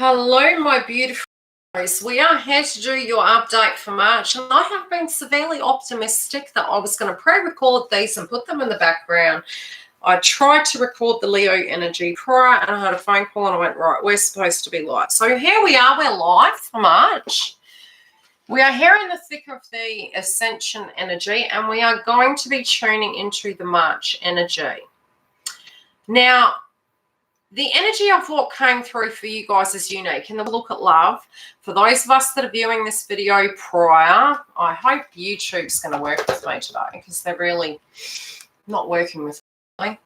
Hello, my beautiful guys. We are here to do your update for March, and I have been severely optimistic that I was going to pre-record these and put them in the background. I tried to record the Leo energy prior, and I had a phone call, and I went, right, we're supposed to be live. So here we are. We're live for March. We are here in the thick of the Ascension energy, and we are going to be tuning into the March energy. Now, the energy of what came through for you guys is unique. And the look at love, for those of us that are viewing this video prior, I hope YouTube's going to work with me today because they're really not working with me.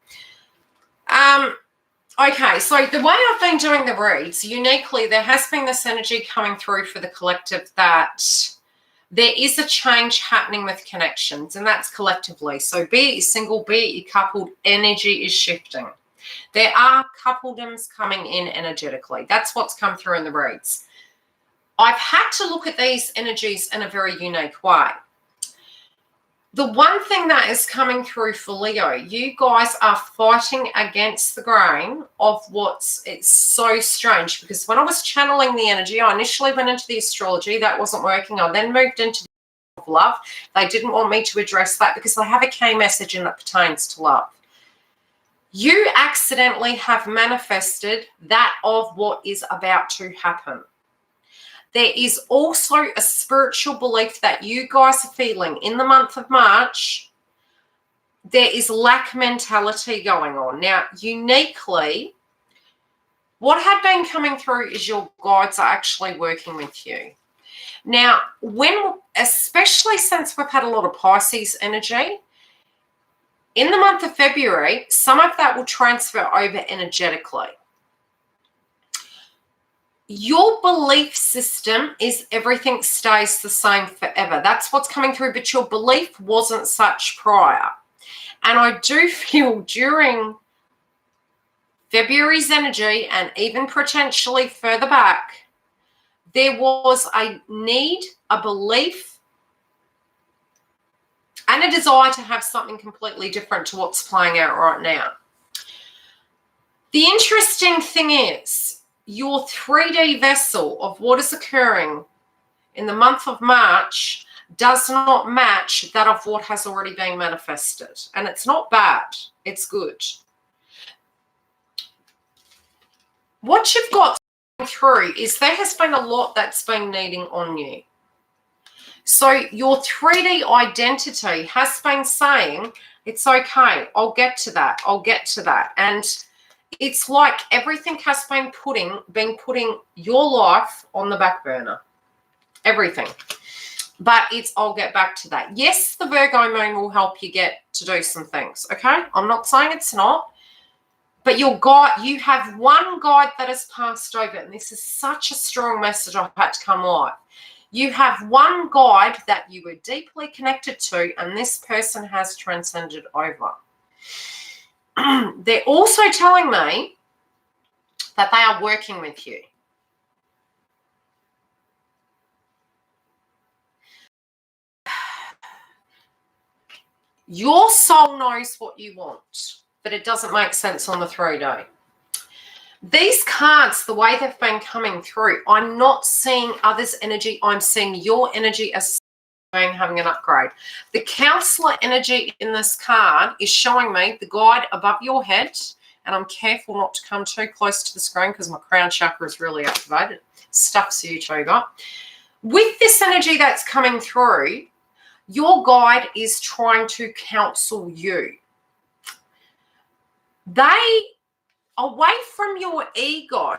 Okay, so the way I've been doing the reads, uniquely, there has been this energy coming through for the collective that there is a change happening with connections, and that's collectively. So be it single, be it coupled, energy is shifting. There are coupledoms coming in energetically. That's what's come through in the reads. I've had to look at these energies in a very unique way. The one thing that is coming through for Leo, you guys are fighting against the grain of it's so strange, because when I was channeling the energy, I initially went into the astrology. That wasn't working. I then moved into the love. They didn't want me to address that because they have a key message and it pertains to love. You accidentally have manifested that of what is about to happen. There is also a spiritual belief that you guys are feeling in the month of March. There is lack mentality going on. Now, uniquely, what had been coming through is your guides are actually working with you. Now, especially since we've had a lot of Pisces energy, in the month of February, some of that will transfer over energetically. Your belief system is everything stays the same forever. That's what's coming through, but your belief wasn't such prior. And I do feel during February's energy, and even potentially further back, there was a need, a belief, and a desire to have something completely different to what's playing out right now. The interesting thing is, your 3D vessel of what is occurring in the month of March does not match that of what has already been manifested. And it's not bad. It's good. What you've got through is there has been a lot that's been needing on you. So your 3D identity has been saying, it's okay, I'll get to that, I'll get to that. And it's like everything has been putting your life on the back burner. Everything. But I'll get back to that. Yes, the Virgo moon will help you get to do some things, okay? I'm not saying it's not. But you have one guide that has passed over, and this is such a strong message I've had to come live. You have one guide that you were deeply connected to, and this person has transcended over. They're also telling me that they are working with you. Your soul knows what you want, but it doesn't make sense on the 3D. These cards, the way they've been coming through, I'm not seeing others' energy. I'm seeing your energy as having an upgrade. The counselor energy in this card is showing me the guide above your head, and I'm careful not to come too close to the screen because my crown chakra is really activated. Stuffs YouTube up. With this energy that's coming through, your guide is trying to counsel you. Away from your ego,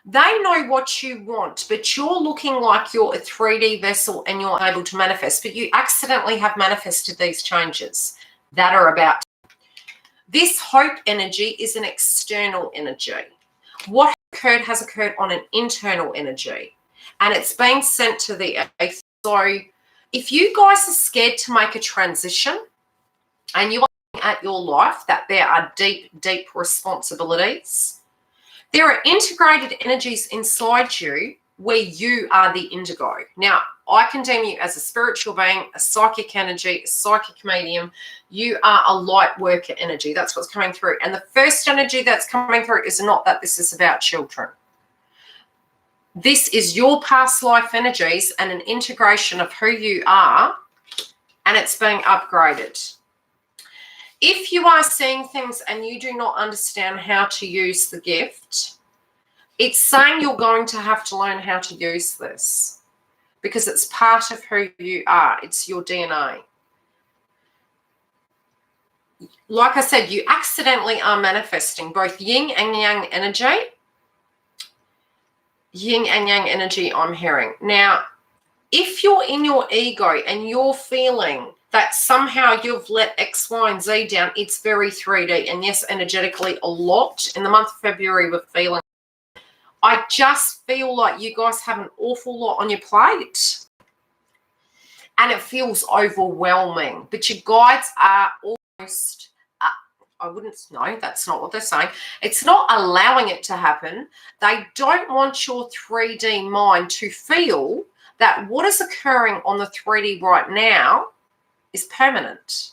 they know what you want, but you're looking like you're a 3D vessel and you're able to manifest, but you accidentally have manifested these changes that are about. This hope energy is an external energy. What occurred has occurred on an internal energy, and it's been sent to the earth. So if you guys are scared to make a transition and you are at your life that there are deep responsibilities, there are integrated energies inside you where you are the indigo. Now, I can deem you as a spiritual being, a psychic energy, a psychic medium. You are a light worker energy. That's what's coming through. And the first energy that's coming through is not that this is about children. This is your past life energies and an integration of who you are, and it's being upgraded. If you are seeing things and you do not understand how to use the gift, it's saying you're going to have to learn how to use this because it's part of who you are. It's your DNA. Like I said, you accidentally are manifesting both yin and yang energy. Yin and yang energy, I'm hearing. Now, if you're in your ego and you're feeling that somehow you've let X, Y, and Z down, it's very 3D. And yes, energetically a lot. In the month of February, we're feeling. I just feel like you guys have an awful lot on your plate. And it feels overwhelming. But your guides are almost, I wouldn't know, that's not what they're saying. It's not allowing it to happen. They don't want your 3D mind to feel that what is occurring on the 3D right now is permanent.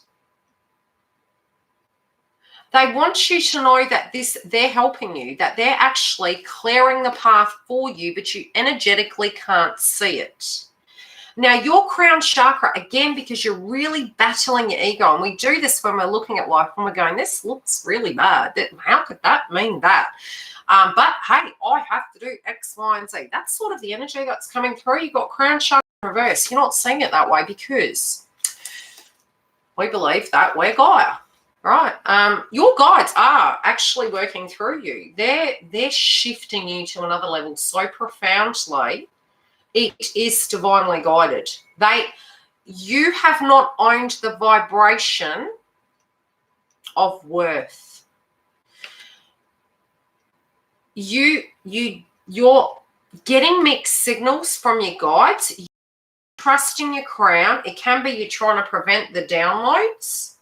They want you to know that they're helping you, that they're actually clearing the path for you, but you energetically can't see it. Now, your crown chakra, again, because you're really battling your ego, and we do this when we're looking at life, when we're going, this looks really bad. How could that mean that? But, hey, I have to do X, Y, and Z. That's sort of the energy that's coming through. You've got crown chakra in reverse. You're not seeing it that way because we believe that we're Gaia, right? Your guides are actually working through you. They're shifting you to another level so profoundly. It is divinely guided. You have not owned the vibration of worth. You're getting mixed signals from your guides. You're trusting your crown. It can be you're trying to prevent the downloads.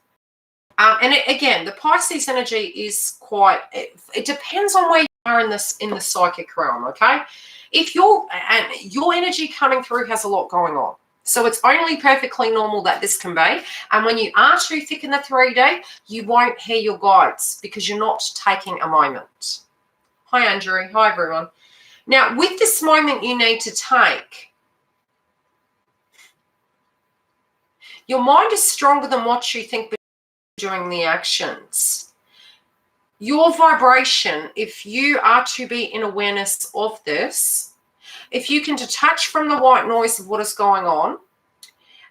Again, the Pisces energy is quite. It depends on where you are in the psychic realm. Okay. If your energy coming through has a lot going on. So it's only perfectly normal that this can be. And when you are too thick in the 3D, you won't hear your guides because you're not taking a moment. Hi, Andrew. Hi, everyone. Now, with this moment you need to take, your mind is stronger than what you think during the actions. Your vibration, if you are to be in awareness of this, if you can detach from the white noise of what is going on,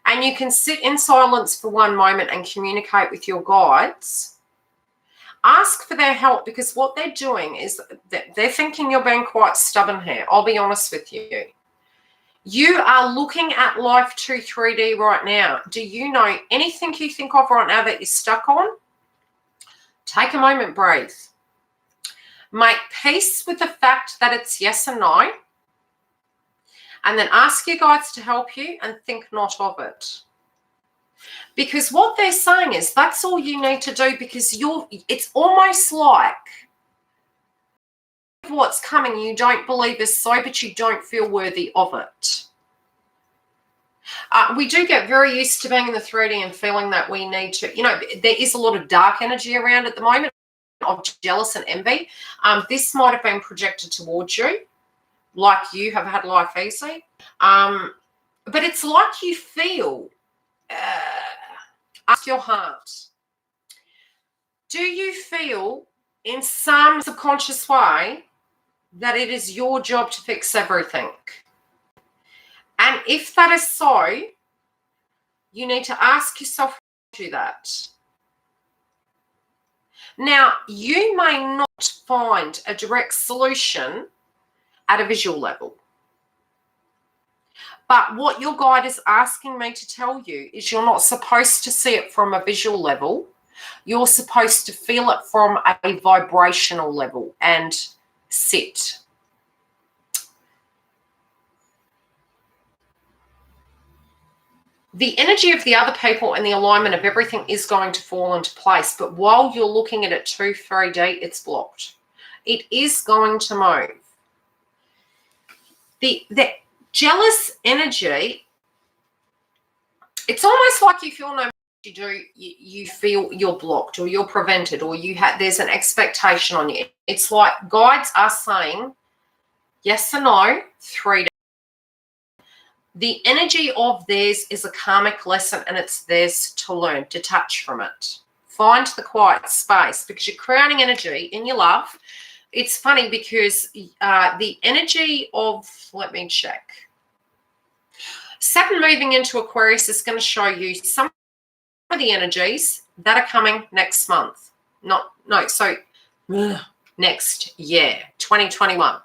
and you can sit in silence for one moment and communicate with your guides, ask for their help, because what they're doing is that they're thinking you're being quite stubborn here. I'll be honest with you. You are looking at life 3D right now. Do you know anything you think of right now that you're stuck on? Take a moment, breathe. Make peace with the fact that it's yes and no. And then ask your guides to help you and think not of it. Because what they're saying is that's all you need to do, because it's almost like what's coming you don't believe is so, but you don't feel worthy of it. We do get very used to being in the 3D and feeling that we need to, there is a lot of dark energy around at the moment of jealous and envy. This might have been projected towards you, like you have had life easy. But it's like you feel, ask your heart, do you feel in some subconscious way that it is your job to fix everything? And if that is so, you need to ask yourself how to do that. Now, you may not find a direct solution at a visual level. But what your guide is asking me to tell you is you're not supposed to see it from a visual level. You're supposed to feel it from a vibrational level and sit. The energy of the other people and the alignment of everything is going to fall into place. But while you're looking at it 3D, it's blocked. It is going to move. The jealous energy, it's almost like you feel no matter what you do, you feel you're blocked or you're prevented or there's an expectation on you. It's like guides are saying, Yes or no, 3 days. The energy of theirs is a karmic lesson and it's theirs to learn. Detach from it. Find the quiet space because you're creating energy in your love. It's funny because the energy of, let me check. Saturn moving into Aquarius is going to show you some of the energies that are coming next month. Next year, 2021.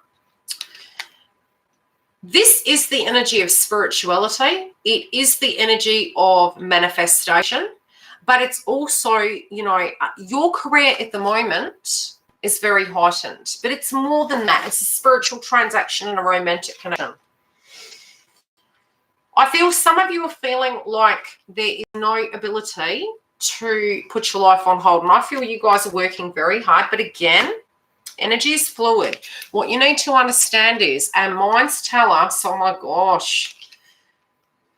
This is the energy of spirituality. It is the energy of manifestation, but it's also, you know, your career at the moment is very heightened, but it's more than that. It's a spiritual transaction and a romantic connection. I feel some of you are feeling like there is no ability to put your life on hold, and I feel you guys are working very hard, but again, energy is fluid. What you need to understand is our minds tell us, oh my gosh,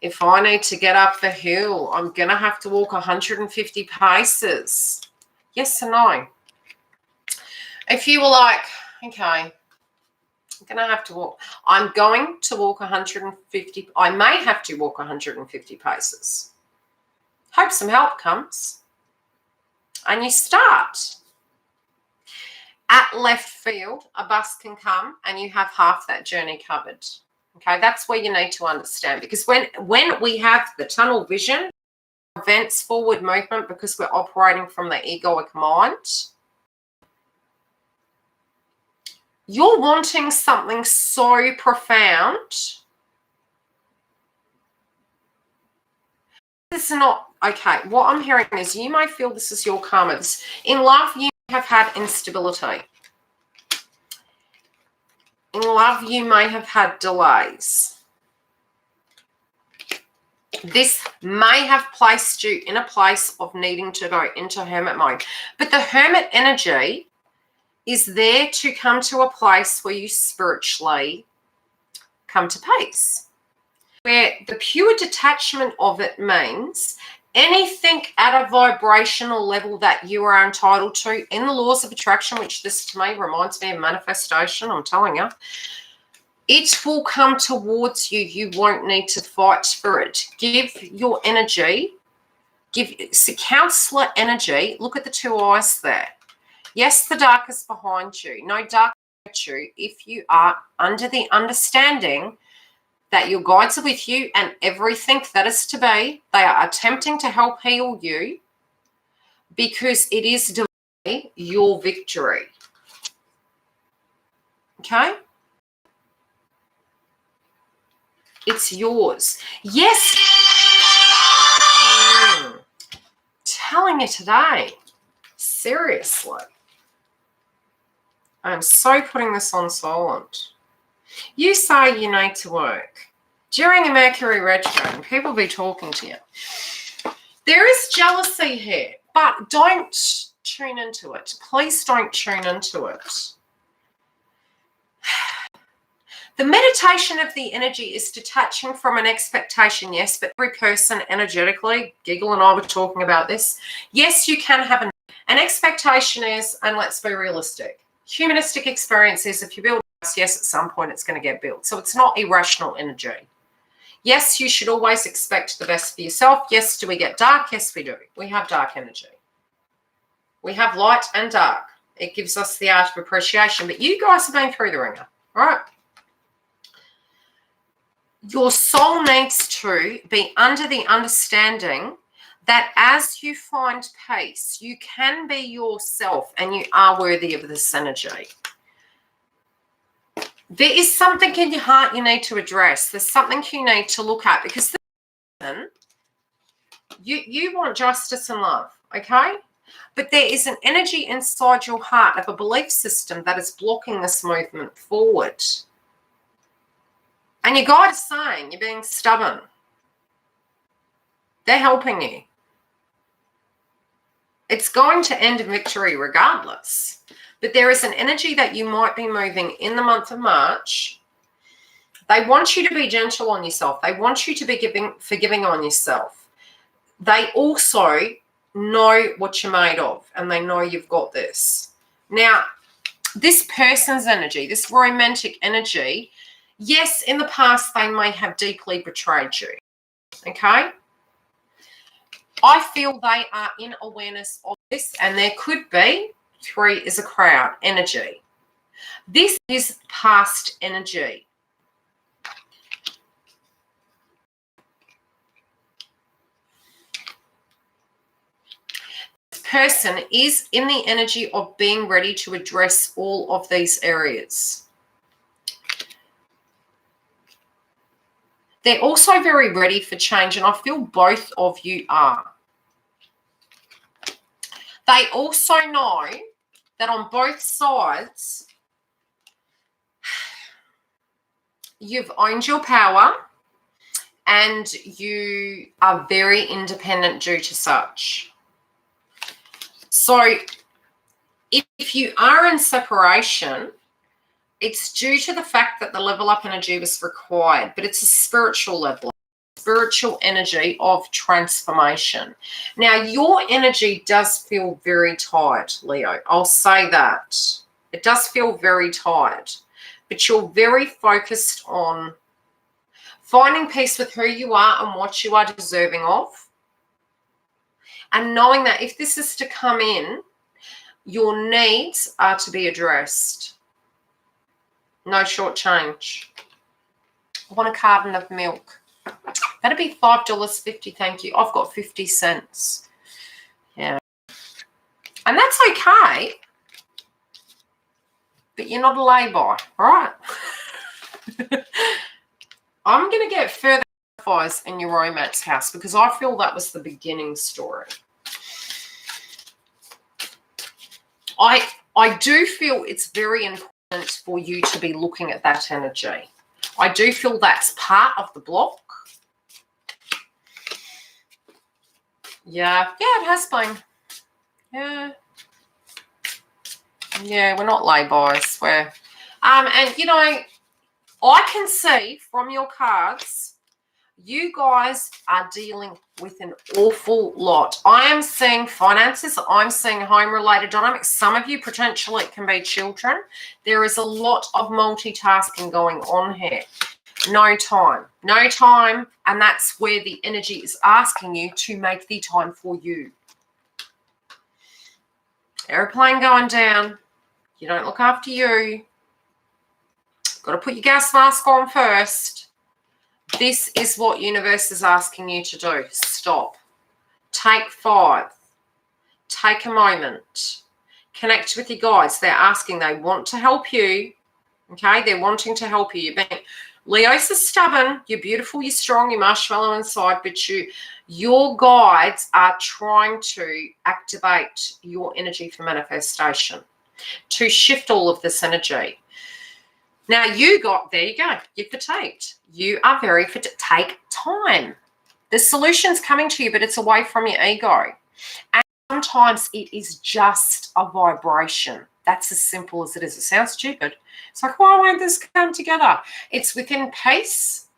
if I need to get up the hill, I'm going to have to walk 150 paces. Yes or no? If you were like, okay, I'm going to walk 150. I may have to walk 150 paces. Hope some help comes. And you start. At left field, a bus can come and you have half that journey covered. Okay, that's where you need to understand, because when we have the tunnel vision, events forward movement, because we're operating from the egoic mind, you're wanting something so profound. This is not okay. What I'm hearing is you may feel this is your karma. In love, you have had instability. In love, you may have had delays. This may have placed you in a place of needing to go into hermit mode. But the hermit energy is there to come to a place where you spiritually come to peace, where the pure detachment of it means anything at a vibrational level that you are entitled to in the laws of attraction, which this to me reminds me of manifestation, I'm telling you, it will come towards you. You won't need to fight for it. Give your energy, counselor energy. Look at the 2 eyes there. Yes, the dark is behind you. No dark at you if you are under the understanding that your guides are with you and everything that is to be, they are attempting to help heal you, because it is divinely your victory. Okay? It's yours. Yes. Telling you today, seriously. I'm so putting this on silent. You say you need to work. During a Mercury retrograde, people be talking to you. There is jealousy here, but don't tune into it. Please don't tune into it. The meditation of the energy is detaching from an expectation, yes, but every person energetically, Giggle and I were talking about this, yes, you can have an expectation is, and let's be realistic, humanistic experience is if you build a house, yes, at some point it's going to get built. So it's not irrational energy. Yes, you should always expect the best for yourself. Yes, do we get dark? Yes, we do. We have dark energy. We have light and dark. It gives us the art of appreciation. But you guys have been through the ringer, all right? Your soul needs to be under the understanding that as you find peace, you can be yourself and you are worthy of this energy. There is something in your heart you need to address. There's something you need to look at, because you want justice and love, okay? But there is an energy inside your heart of a belief system that is blocking this movement forward. And your guide is saying you're being stubborn. They're helping you. It's going to end in victory regardless. But there is an energy that you might be moving in the month of March. They want you to be gentle on yourself. They want you to be forgiving on yourself. They also know what you're made of, and they know you've got this. Now, this person's energy, this romantic energy, yes, in the past they may have deeply betrayed you, okay? I feel they are in awareness of this, and there could be, 3 is a crowd energy. This is past energy. This person is in the energy of being ready to address all of these areas. They're also very ready for change, and I feel both of you are. They also know that on both sides, you've owned your power and you are very independent due to such. So if you are in separation, it's due to the fact that the level up energy was required, but it's a spiritual level, spiritual energy of transformation. Now, your energy does feel very tired, Leo. I'll say that. It does feel very tired, but you're very focused on finding peace with who you are and what you are deserving of, and knowing that if this is to come in, your needs are to be addressed. No short change. I want a carton of milk. That'd be $5.50, thank you. I've got 50 cents. Yeah. And that's okay. But you're not a lay-by, right? I'm going to get further clarifiers in your romance house because I feel that was the beginning story. I do feel it's very important for you to be looking at that energy. I do feel that's part of the block. Yeah, it has been. Yeah, we're not lay-bys. And you know, I can see from your cards, you guys are dealing with an awful lot. I am seeing finances. I'm seeing home-related dynamics. Some of you, potentially, it can be children. There is a lot of multitasking going on here. No time. No time. And that's where the energy is asking you to make the time for you. Airplane going down. You don't look after you. Got to put your gas mask on first. This is what universe is asking you to do. Stop. Take 5. Take a moment. Connect with your guides. They're asking. They want to help you. Okay? They're wanting to help you. Leos are stubborn. You're beautiful. You're strong. You're marshmallow inside. But your guides are trying to activate your energy for manifestation, to shift all of this energy. Now, there you go. You're fatigued. You are very fatigued. Take time. The solution's coming to you, but it's away from your ego. And sometimes it is just a vibration. That's as simple as it is. It sounds stupid. It's like, why won't this come together? It's within peace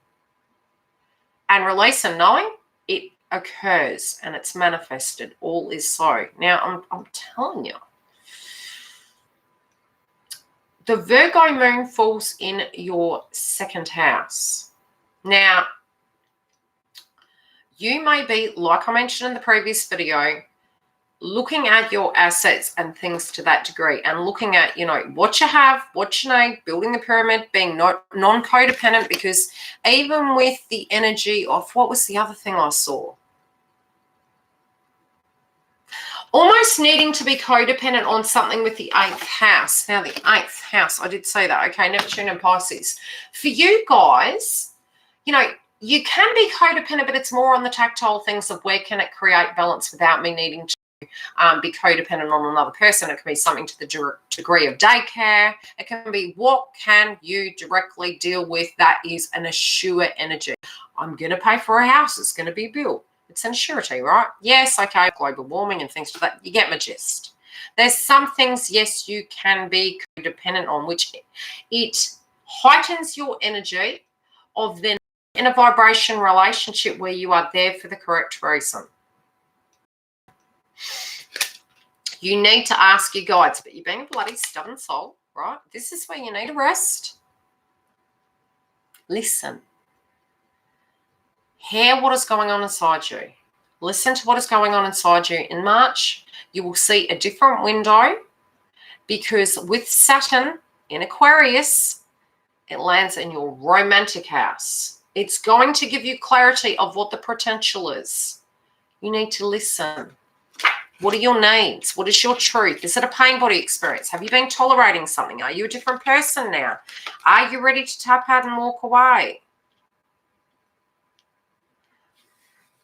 and release and knowing it occurs and it's manifested. All is so. Now, I'm telling you, the Virgo moon falls in your 2nd house. Now, you may be, like I mentioned in the previous video, looking at your assets and things to that degree and looking at, what you have, what you need, building the pyramid, being non-codependent, because even with the energy of, what was the other thing I saw? Almost needing to be codependent on something with the 8th house. Now, the 8th house, I did say that. Okay, Neptune and Pisces. For you guys, you can be codependent, but it's more on the tactile things of where can it create balance without me needing to be codependent on another person. It can be something to the degree of daycare. It can be what can you directly deal with that is an assure energy. I'm going to pay for a house. It's going to be built. It's an surety, right? Yes, okay, global warming and things like that. You get my gist. There's some things, yes, you can be codependent on, which it heightens your energy of then in a vibration relationship where you are there for the correct reason. You need to ask your guides, but you're being a bloody stubborn soul, right? This is where you need a rest. Listen. Hear what is going on inside you. Listen to what is going on inside you. In March, you will see a different window because with Saturn in Aquarius, it lands in your romantic house. It's going to give you clarity of what the potential is. You need to listen. What are your needs? What is your truth? Is it a pain body experience? Have you been tolerating something? Are you a different person now? Are you ready to tap out and walk away?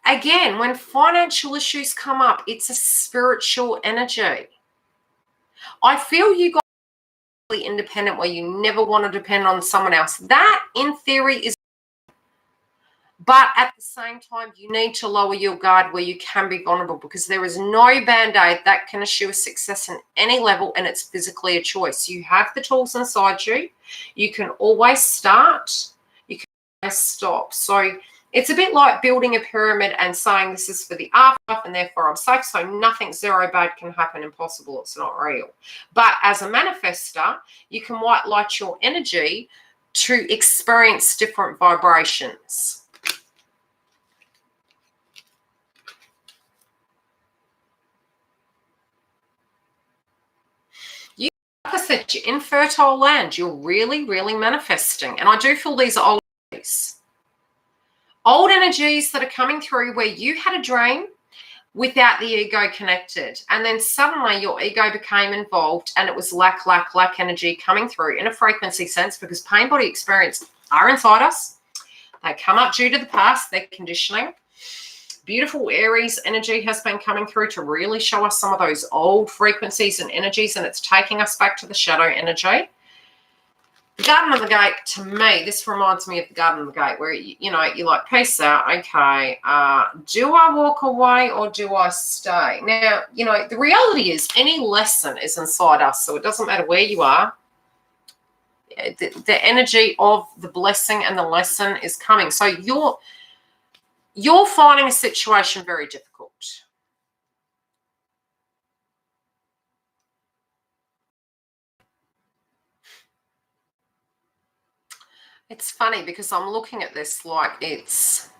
Again, when financial issues come up, it's a spiritual energy. I feel you guys are really independent where you never want to depend on someone else. That, in theory, is. But at the same time, you need to lower your guard where you can be vulnerable because there is no band-aid that can assure success in any level, and it's physically a choice. You have the tools inside you. You can always start. You can always stop. So it's a bit like building a pyramid and saying this is for the afterlife and therefore I'm safe, so nothing zero bad can happen, impossible, it's not real. But as a manifester, you can white light your energy to experience different vibrations. Like I said, you're in fertile land. You're really, really manifesting. And I do feel these are old energies that are coming through where you had a dream without the ego connected. And then suddenly your ego became involved and it was lack energy coming through in a frequency sense because pain body experience are inside us. They come up due to the past, their conditioning. Beautiful Aries energy has been coming through to really show us some of those old frequencies and energies, and it's taking us back to the shadow energy. The Garden of the Gate, to me, this reminds me of the Garden of the Gate where, you're like, peace out, okay, do I walk away or do I stay? Now, the reality is any lesson is inside us, so it doesn't matter where you are. The energy of the blessing and the lesson is coming. So you're finding a situation very difficult. It's funny because I'm looking at this like there's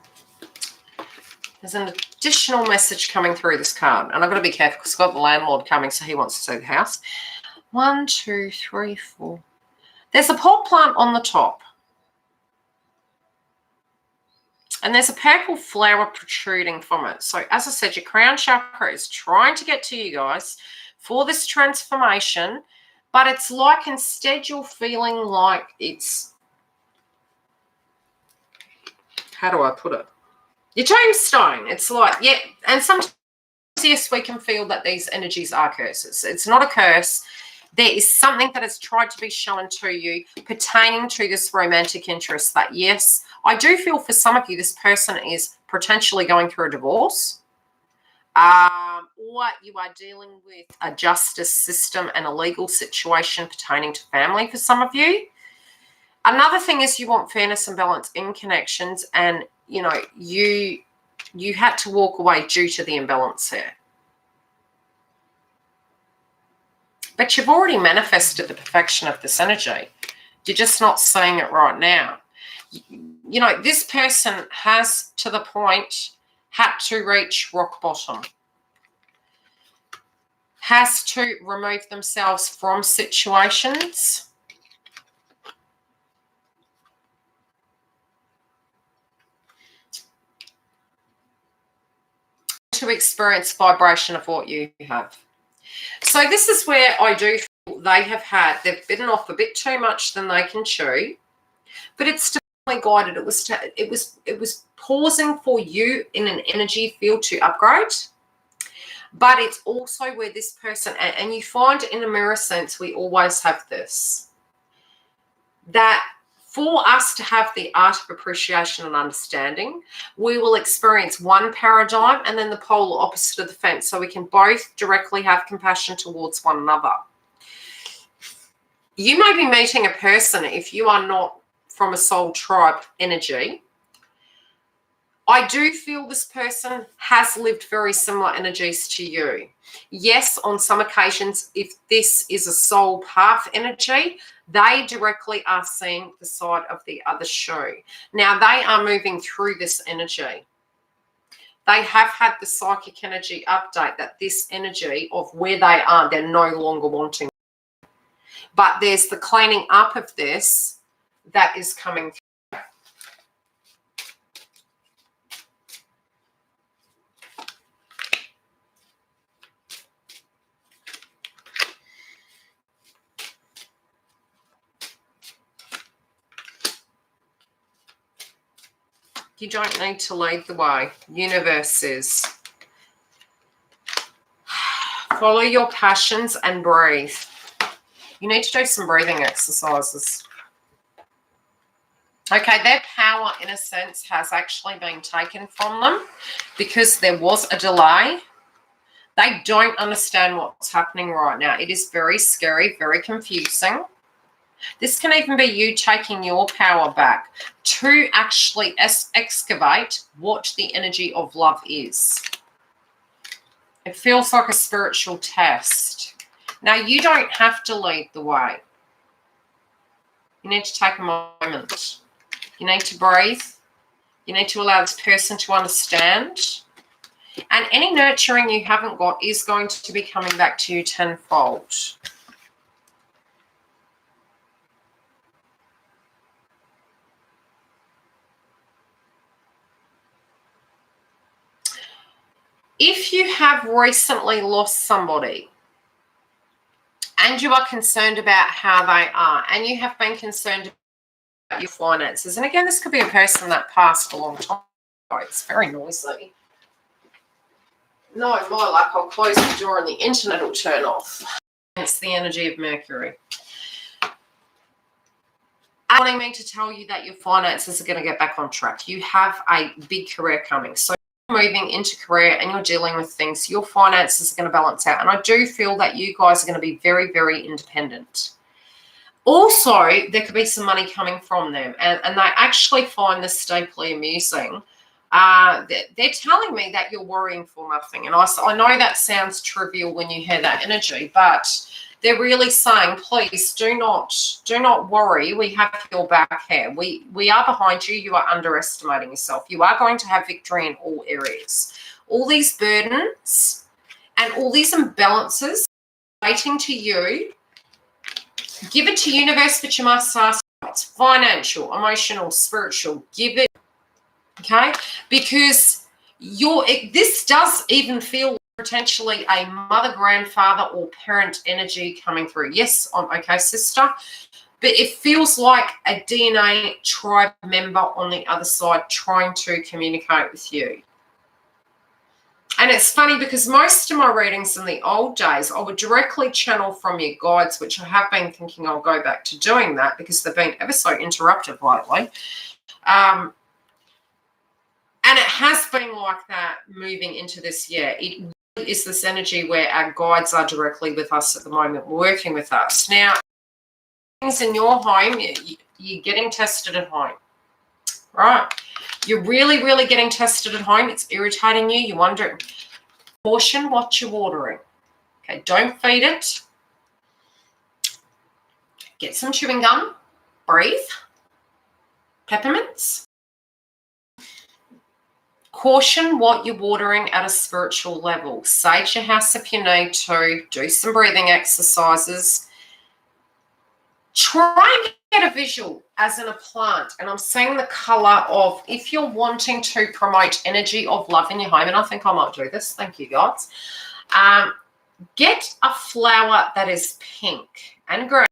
an additional message coming through this card. And I've got to be careful because I've got the landlord coming, so he wants to see the house. 1, 2, 3, 4. There's a pot plant on the top. And there's a purple flower protruding from it. So as I said, your crown chakra is trying to get to you guys for this transformation. But it's like instead you're feeling like it's, how do I put it? Your tombstone. It's like, yeah. And sometimes, yes, we can feel that these energies are curses. It's not a curse. There is something that has tried to be shown to you pertaining to this romantic interest that, yes, I do feel for some of you, this person is potentially going through a divorce. Or you are dealing with a justice system and a legal situation pertaining to family for some of you. Another thing is you want fairness and balance in connections, and, you had to walk away due to the imbalance here. But you've already manifested the perfection of this energy. You're just not seeing it right now. This person has, to the point, had to reach rock bottom. Has to remove themselves from situations. To experience vibration of what you have. So this is where I do feel they've bitten off a bit too much than they can chew, but it's divinely guided. It was pausing for you in an energy field to upgrade, but it's also where this person, and you find in a mirror sense, we always have this, that for us to have the art of appreciation and understanding, we will experience one paradigm and then the polar opposite of the fence, so we can both directly have compassion towards one another. You may be meeting a person, if you are not from a soul tribe energy, I do feel this person has lived very similar energies to you. Yes, on some occasions, if this is a soul path energy, they directly are seeing the side of the other shoe. Now, they are moving through this energy. They have had the psychic energy update that this energy of where they are, they're no longer wanting. But there's the cleaning up of this that is coming through. You don't need to lead the way. Universe is. Follow your passions and breathe. You need to do some breathing exercises. Okay, their power, in a sense, has actually been taken from them because there was a delay. They don't understand what's happening right now. It is very scary, very confusing. This can even be you taking your power back to actually excavate what the energy of love is. It feels like a spiritual test. Now, you don't have to lead the way. You need to take a moment. You need to breathe. You need to allow this person to understand. And any nurturing you haven't got is going to be coming back to you tenfold. If you have recently lost somebody and you are concerned about how they are and you have been concerned about your finances, and again, this could be a person that passed a long time ago. It's very noisy. No, my luck, I'll close the door and the internet will turn off. It's the energy of Mercury. Wanting me to tell you that your finances are going to get back on track. You have a big career coming. So moving into career and you're dealing with things, your finances are going to balance out. And I do feel that you guys are going to be very, very independent. Also, there could be some money coming from them. And they actually find this deeply amusing. They're telling me that you're worrying for nothing. And I know that sounds trivial when you hear that energy, but they're really saying, please do not worry. We have your back here. We are behind you. You are underestimating yourself. You are going to have victory in all areas. All these burdens and all these imbalances waiting to you, give it to universe, but you must ask. It's financial, emotional, spiritual. Give it, okay? Because this does even feel potentially a mother, grandfather, or parent energy coming through. Yes, I'm okay, sister. But it feels like a DNA tribe member on the other side trying to communicate with you. And it's funny because most of my readings in the old days, I would directly channel from your guides, which I have been thinking I'll go back to doing that because they've been ever so interruptive lately. And it has been like that moving into this year. It is this energy where our guides are directly with us at the moment, working with us. Now, things in your home, you're getting tested at home, right? You're really, really getting tested at home. It's irritating you. You're wondering. Caution what you're watering. Okay, don't feed it. Get some chewing gum. Breathe. Peppermints. Caution what you're watering at a spiritual level. Sage your house if you need to. Do some breathing exercises. Try and get a visual as in a plant. And I'm seeing the color of, if you're wanting to promote energy of love in your home, and I think I might do this. Thank you, guys. Get a flower that is pink and green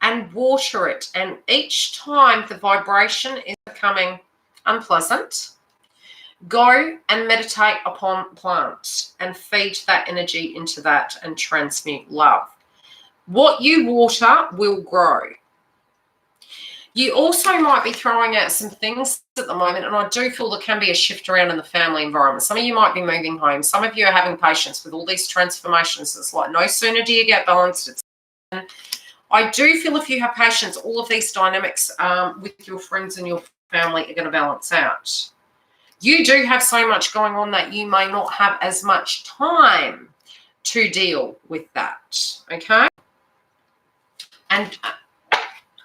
and water it. And each time the vibration is becoming unpleasant, go and meditate upon plants and feed that energy into that and transmute love. What you water will grow. You also might be throwing out some things at the moment, and I do feel there can be a shift around in the family environment. Some of you might be moving home. Some of you are having patience with all these transformations. It's like no sooner do you get balanced. I do feel if you have patience, all of these dynamics with your friends and your family are going to balance out. You do have so much going on that you may not have as much time to deal with that, okay? And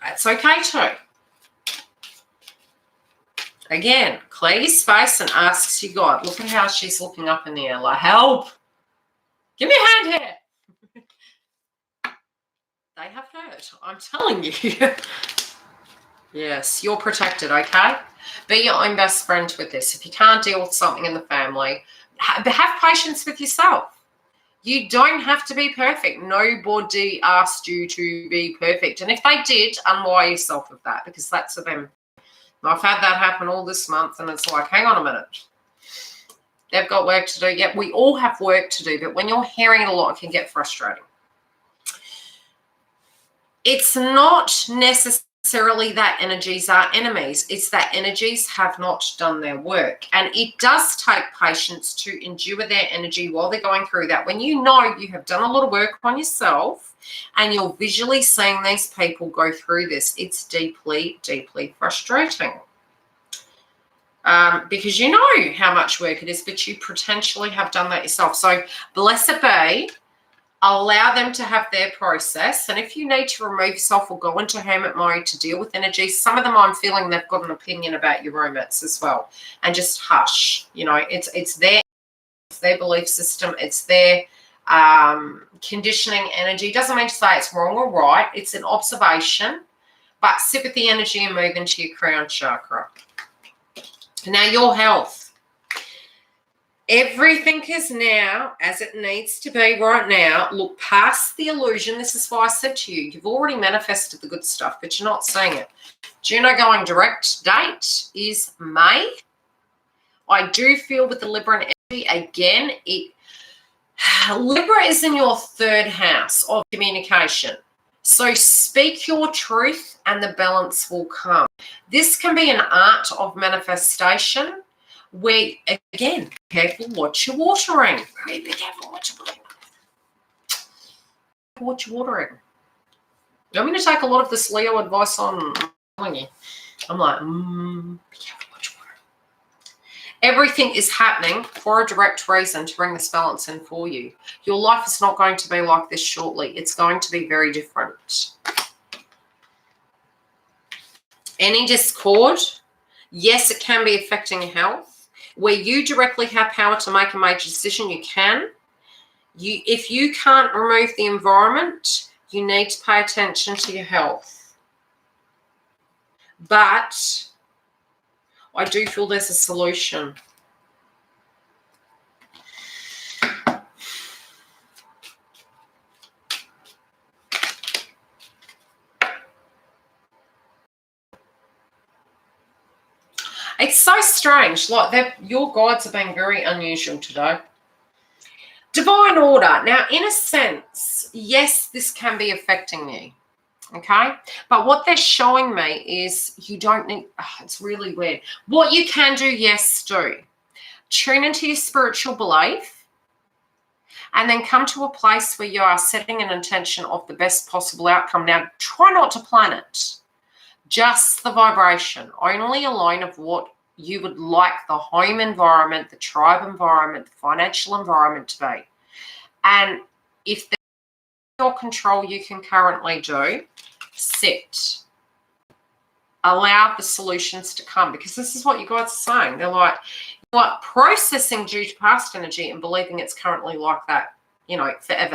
that's okay too. Again, clear your space and ask your God. Look at how she's looking up in the air like, help. Give me a hand here. They have heard. I'm telling you. Yes, you're protected, okay? Be your own best friend with this. If you can't deal with something in the family, have patience with yourself. You don't have to be perfect. Nobody asked you to be perfect. And if they did, unwire yourself of that, because that's for them. I've had that happen all this month, and it's like, hang on a minute. They've got work to do. Yep, we all have work to do, but when you're hearing it a lot, it can get frustrating. It's not necessarily that energies are enemies. It's that energies have not done their work. And it does take patience to endure their energy while they're going through that. When you know you have done a lot of work on yourself and you're visually seeing these people go through this, it's deeply, deeply frustrating. Because you know how much work it is, but you potentially have done that yourself. So blessed be. Allow them to have their process. And if you need to remove yourself or go into hermit mode to deal with energy, some of them I'm feeling they've got an opinion about your romance as well. And just hush. You know, it's their belief system. It's their conditioning energy. Doesn't mean to say it's wrong or right. It's an observation. But sit with the energy and move into your crown chakra. Now, your health. Everything is now as it needs to be right now. Look past the illusion. This is why I said to you, you've already manifested the good stuff, but you're not seeing it. Juno going direct date is May. I do feel with the Libra energy, again, Libra is in your third house of communication. So speak your truth and the balance will come. This can be an art of manifestation. Where, again, careful what you're watering. Very be careful what you're watering. What you're watering. I'm going to take a lot of this Leo advice on. I'm telling you. I'm like, be careful what you're watering. Everything is happening for a direct reason to bring this balance in for you. Your life is not going to be like this shortly. It's going to be very different. Any discord, yes, it can be affecting your health. Where you directly have power to make a major decision, you can. If you can't remove the environment, you need to pay attention to your health. But I do feel there's a solution. It's so strange. Like your guides are being very unusual today. Divine order. Now, in a sense, yes, this can be affecting you. Okay? But what they're showing me is you don't need, it's really weird. What you can do, yes, do. Tune into your spiritual belief and then come to a place where you are setting an intention of the best possible outcome. Now, try not to plan it. Just the vibration, only a line of what you would like the home environment, the tribe environment, the financial environment to be. And if there's your control you can currently do, sit. Allow the solutions to come, because this is what you guys are saying. They're like, you're like processing due to past energy and believing it's currently like that, you know, forever.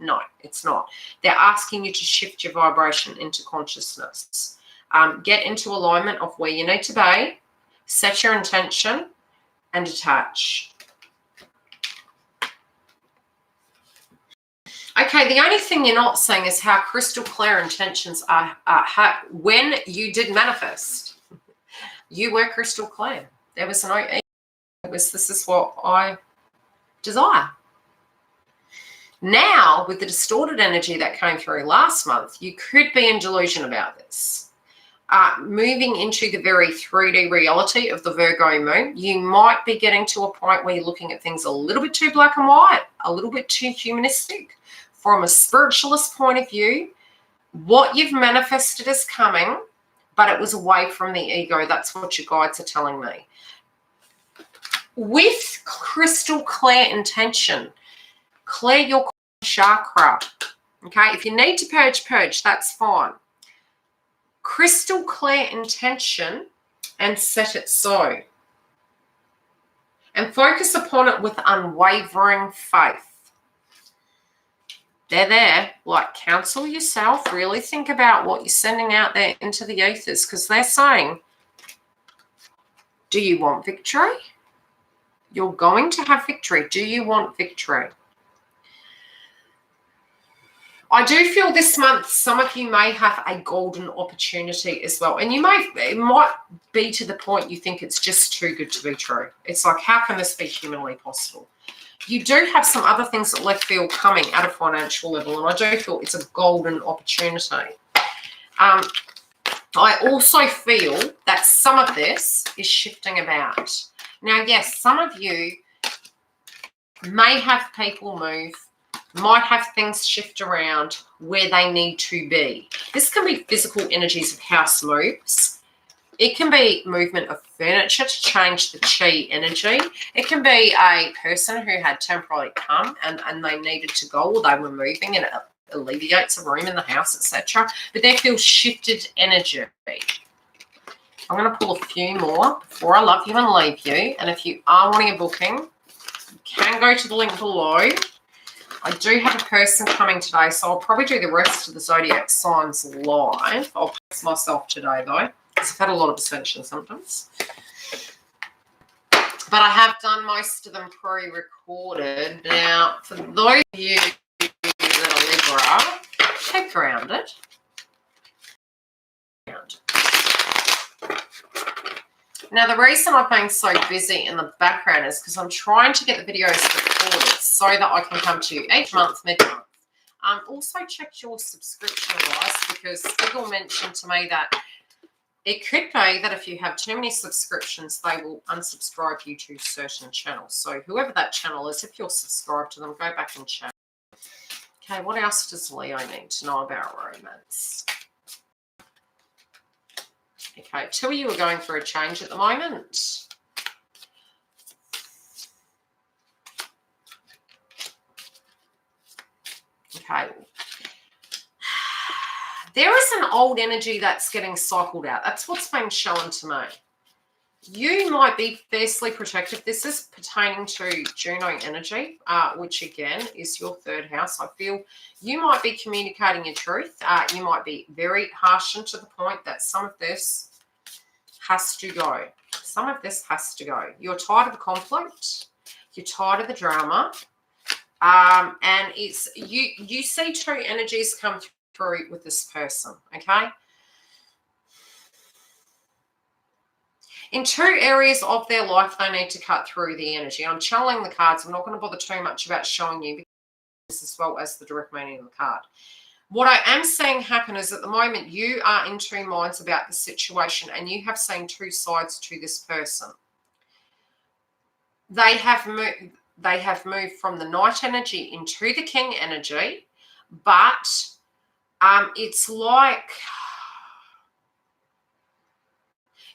No, it's not. They're asking you to shift your vibration into consciousness. Get into alignment of where you need to be, set your intention, and detach. Okay, the only thing you're not seeing is how crystal clear intentions are when you did manifest. You were crystal clear. There was no ego. It was, this is what I desire. Now, with the distorted energy that came through last month, you could be in delusion about this. Moving into the very 3D reality of the Virgo moon, you might be getting to a point where you're looking at things a little bit too black and white, a little bit too humanistic. From a spiritualist point of view, what you've manifested is coming, but it was away from the ego. That's what your guides are telling me. with crystal clear intention. Clear your chakra. Okay, if you need to purge, that's fine. Crystal clear intention and set it so. And focus upon it with unwavering faith. They're there, like counsel yourself, really think about what you're sending out there into the ethers, because they're saying, do you want victory? You're going to have victory. Do you want victory? I do feel this month some of you may have a golden opportunity as well. And it might be to the point you think it's just too good to be true. It's like, how can this be humanly possible? You do have some other things at left field coming at a financial level, and I do feel it's a golden opportunity. I also feel that some of this is shifting about. Now, yes, some of you may have people move, might have things shift around where they need to be. This can be physical energies of house moves. It can be movement of furniture to change the chi energy. It can be a person who had temporarily come and they needed to go, or they were moving and it alleviates a room in the house, etc. But they feel shifted energy. I'm going to pull a few more before I love you and leave you. And if you are wanting a booking, you can go to the link below. I do have a person coming today, so I'll probably do the rest of the Zodiac signs live. I'll pace myself today, though, because I've had a lot of ascension symptoms. But I have done most of them pre-recorded. Now, for those of you that are Libra, keep grounded. Now, the reason I've been so busy in the background is because I'm trying to get the videos recorded so that I can come to you each month, mid-month. Also, check your subscription, guys, because Google mentioned to me that it could be that if you have too many subscriptions, they will unsubscribe you to certain channels. So whoever that channel is, if you're subscribed to them, go back and check. Okay, what else does Leo need to know about romance? Okay, two of you are going through a change at the moment. Okay. There is an old energy that's getting cycled out. That's what's been shown to me. You might be fiercely protective. This is pertaining to Juno energy, which again is your third house. I feel you might be communicating your truth. You might be very harsh and to the point that some of this has to go. Some of this has to go. You're tired of the conflict. You're tired of the drama. And it's you see two energies come through with this person, okay? In two areas of their life, they need to cut through the energy. I'm channeling the cards. I'm not going to bother too much about showing you because as well as the direct meaning of the card. What I am seeing happen is at the moment you are in two minds about the situation and you have seen two sides to this person. They have moved from the Knight energy into the King energy, but it's like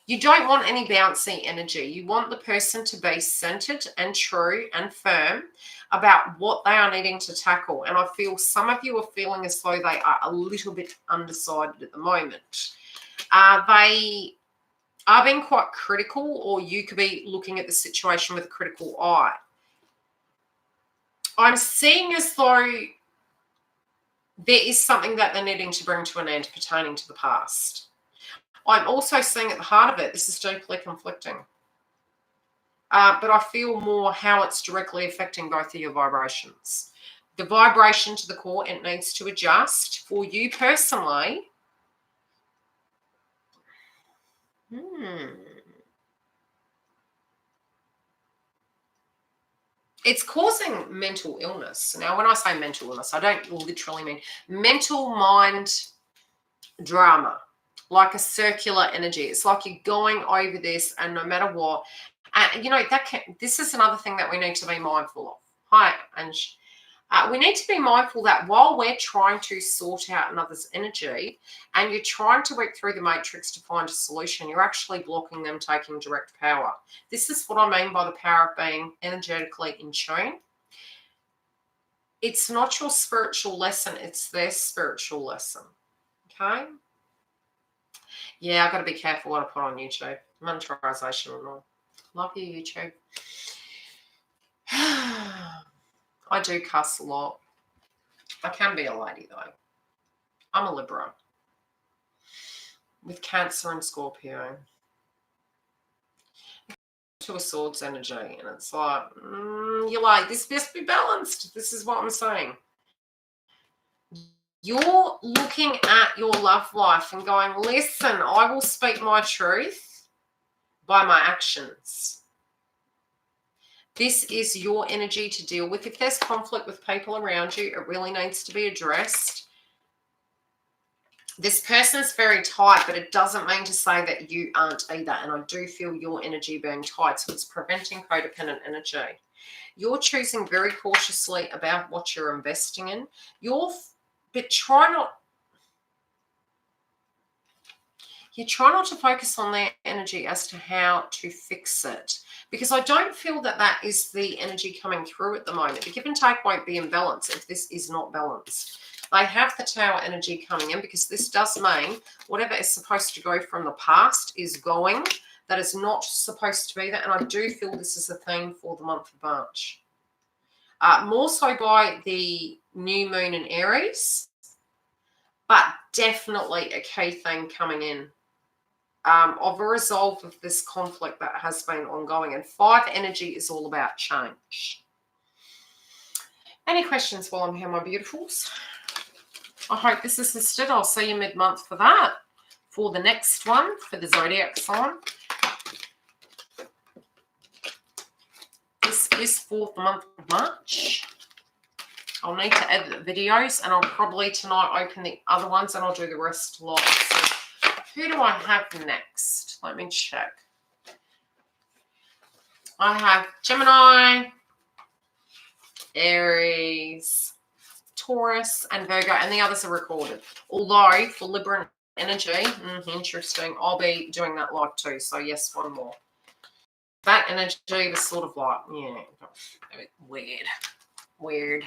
you don't want any bouncy energy. You want the person to be centered and true and firm about what they are needing to tackle. And I feel some of you are feeling as though they are a little bit undecided at the moment. They are being quite critical, or you could be looking at the situation with a critical eye. I'm seeing as though there is something that they're needing to bring to an end pertaining to the past. I'm also seeing at the heart of it, this is deeply conflicting. But I feel more how it's directly affecting both of your vibrations. The vibration to the core, it needs to adjust. For you personally, it's causing mental illness. Now, when I say mental illness, I don't literally mean mental mind drama. Like a circular energy. It's like you're going over this and no matter what, you know, this is another thing that we need to be mindful of. Hi, Ange. We need to be mindful that while we're trying to sort out another's energy and you're trying to work through the matrix to find a solution, you're actually blocking them taking direct power. This is what I mean by the power of being energetically in tune. It's not your spiritual lesson, it's their spiritual lesson. Okay? Yeah, I've got to be careful what I put on YouTube. Monetization or not. Love you, YouTube. I do cuss a lot. I can be a lady, though. I'm a Libra. With Cancer and Scorpio. To a Swords energy. And it's like, you're like, this must be balanced. This is what I'm saying. You're looking at your love life and going, listen, I will speak my truth by my actions. This is your energy to deal with. If there's conflict with people around you, it really needs to be addressed. This person's very tight, but it doesn't mean to say that you aren't either. And I do feel your energy being tight, so it's preventing codependent energy. You're choosing very cautiously about what you're investing in. But try not to focus on their energy as to how to fix it, because I don't feel that that is the energy coming through at the moment. The give and take won't be in balance if this is not balanced. They have the Tower energy coming in, because this does mean whatever is supposed to go from the past is going. That is not supposed to be there. And I do feel this is a theme for the month of March. More so by the new moon in Aries, but definitely a key theme coming in of a resolve of this conflict that has been ongoing. And 5 energy is all about change. Any questions while I'm here, my beautifuls? I hope this assisted. I'll see you mid-month for that. For the next one, for the Zodiac sign. This is for the month of March. I'll need to edit the videos, and I'll probably tonight open the other ones, and I'll do the rest live. So who do I have next? Let me check. I have Gemini, Aries, Taurus, and Virgo, and the others are recorded. Although for Libra energy, interesting, I'll be doing that live too. So yes, one more. That energy was sort of like, yeah, a bit weird.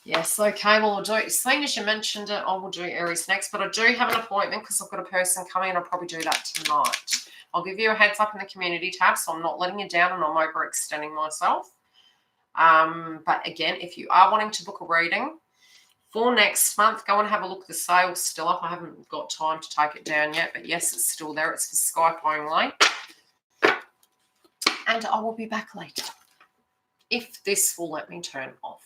Yes, okay, well, I'll do it. As soon as you mentioned it, I will do Aries next, but I do have an appointment because I've got a person coming, and I'll probably do that tonight. I'll give you a heads up in the community tab, so I'm not letting you down and I'm overextending myself. But again, if you are wanting to book a reading for next month, go and have a look. The sale's still up. I haven't got time to take it down yet, but yes, it's still there. It's for Skype only. And I will be back later if this will let me turn off.